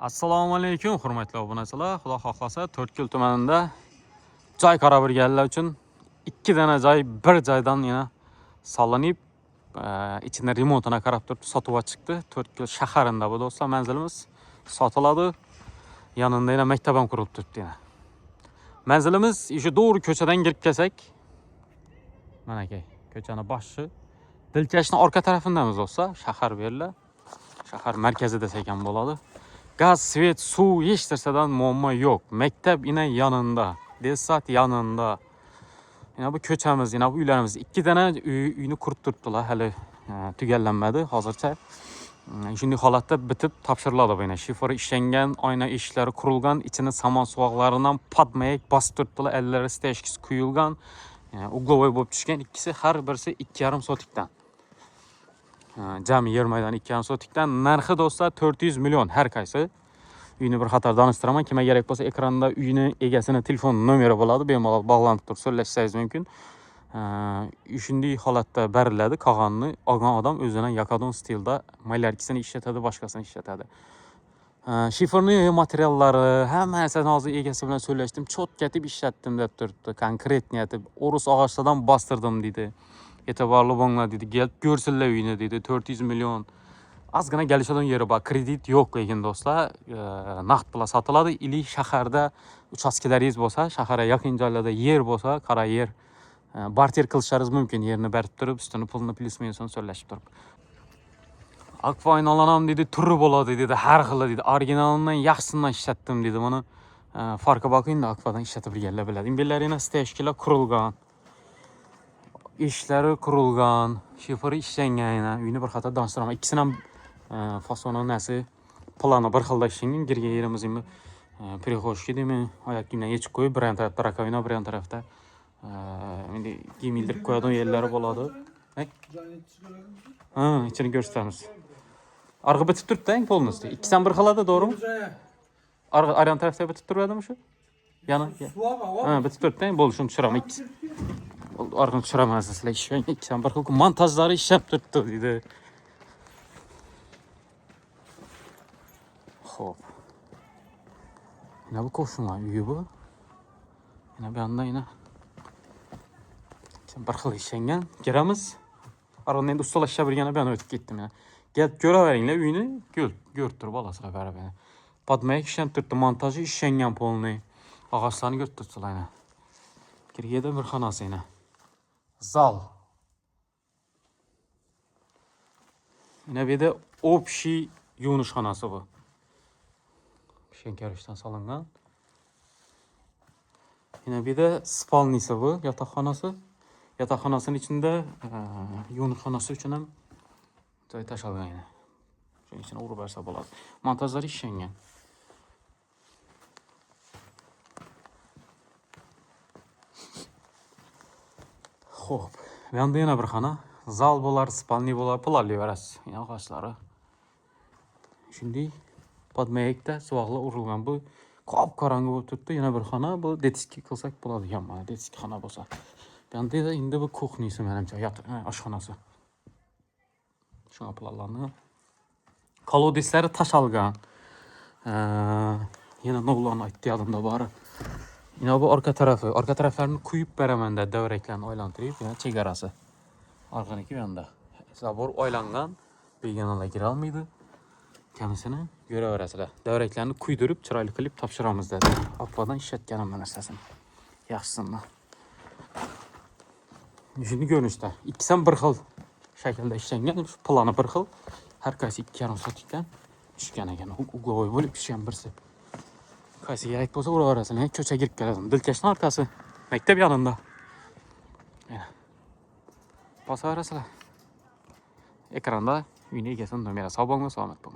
Assalomu alaykum hurmatli obunachilar. Xudo xohlasa To'rtko'l tumanida joy qarab o'rganlar uchun 2 dana joy bir joydan yana solinib, ichini remontini qarab turib sotuvga chiqdi. To'rtko'l shaharida bu do'stlar manzilimiz sotiladi. Yanında yana maktab ham qurilib turibdi yana. Manzilimiz o'sha doğru ko'chadan kirib kelsak, mana aka, ko'chaning boshi Dilkashning orqa tarafindamiz do'stlar. Shahar berlar. Shahar markazida desak ham bo'ladi. Gaz, svet, suv hech narsadan muammo yo'q. Maktab ina yanında, desat yanında. Yana bu ko'chamiz, yana bu uylarimiz 2 dana uyni qurib turibdilar, hali tugallanmadi hozircha. Shunday holatda bitib topshiriladi bu yana. Shifr ishlangan, oyna eshiklari qurilgan, ichini samon suvoqlaridan patmayak bosib turibdilar, ellari steshkisi quyilgan. Uglovoy bo'lib tushgan, ikkisi har birisi 2,5 sotikdan. Jami yer maydoni 2,5 sotikdan. Narxi do'stlar 400 million har qaysi. Uyni bir xatar danıştıraman. Kime gerek bo'lsa ekranda uyni egasini telefon nomeri bo'ladi, bemalol bog'lanib turib so'zlashishingiz mumkin. Shunday holatda beriladi. Qolganini olgan odam o'zining yakadon stilda malyarkisini ishlatadi, boshqasini ishlatadi. Shifrni materiallari hammasini hozir egasi bilan so'zlashdim. Cho'tkatib ishlatdim deb turibdi. Konkretni aytib, o'rus og'achidan bostirdim dedi. E'tiborli bo'linglar dedi. Kelib ko'rsinlar uyni dedi. 400 million. Azgina kelishadigan yeri bor. Kredit yo'q lekin do'stlar, naqd bilan sotiladi. Ili shaharda uchastkalaringiz bo'lsa, shaharga yaqin joylarda yer bo'lsa, qara yer barter qilishingiz mumkin. Yerni berib turib, ustini pulni plyus-minusini so'rlashib turib. Akfa oynalanam dedi, turi bo'ladi dedi, har xil dedi. Originalidan yaxshisidan ishlatdim dedi. Buni farqi boqingda Akfadan ishlatib bilganlar biladi. Imbellarini steshkilar qurilgan. Ishlari qurilgan, shifri ishlangan. Uyni bir xato danıştıraman. İkisini ham fasonu nasi plani bir xilda ishlangan. Girgan yerimiz ham prixoshki deymi, oyoq kiyimdan yechib qo'yib, bir tarafda rakovina, bir tarafda endi kiyim ildirib qo'yadigan yerlari bo'ladi. İçini ko'rsatamiz. Arg'i bitib turibdi, polностью. İkisidan bir xilada, to'g'rimi? Aryan tarafda bitib turibdimi shu? Yana. Bitib turibdi, bo'lishini tushiraman. Arg'ini tushiraman sizlar ishlang. İkisidan bir xil montajlari ishlab turibdi dedi. Xo'p. Yine bu qo'shnilar uyi bu. Yine bu yanda yine bir xil ishlangan. Kiramiz. Arada endi ustalashib birgani ben o'tib ketdim ya. Kelib ko'raveringlar uyni, ko'rib turib olasizlar baribir. Podmayak ishlanib turibdi, montajı ishlangan polniy. Og'ochlarni ko'rib turibsizlar yana. Kirganda bir xonasi yana. Zal. Yine bir de общий yuvinish xonasi bu. Shenkarishdan solingan. Yine bir de spalnisi bu, yotoqxonasi. Yotoqxonasining ichida yuvinish xonasi uchun ham joy tashalgan yana. Shuning uchun urib bersa bo'ladi. Montajlar ishlangan. Xo'p, bu yoqda yana bir xona. Zal bo'lar, spalni bo'lar, planlayverasiz. Yana og'ochlari. Shunday podmayakda suvoqlar urilgan. Bu qop qorong'i bo'lib turibdi. Yana bir xona. Bu detiski qilsak bo'ladigan mana, detiski xona bo'lsa. Bu yoqda endi bu kuxnisi menimcha, oshxonasi. Shunga planlangan. Kolodeslari tashalgan. Yana novlarni aytdi yodimda bori. Yine bu arka tarafı. Arka taraflarını kuyup beraman da davraklarni oylantirib, yana chegarasi. Arqaniki bu yanda. Zabor oylangan, beganalar kira olmaydi. Kamisini ko'raverasizlar. Davraklarni kuydirib, chiroyli qilib topshiramiz dedi. Akfadan ishlatganim bu narsasini. Yaxshisidan. Shuni ko'rinishda. İkisidan bir xil shaklda ishlangan, plani bir xil. Har qaysi 2,5 sotikdan tushgan ekan. Uglovoy bo'lib tushgan birisi. Qaysi kerak bo'lsa uraverasizlar. Ko'cha kirib keladi. Dilkashning orqasi, maktab yonida. Mana. Bosaverasizlar. Ekranda uyni egasining nomeri. Sog' bo'linglar, salomat bo'ling.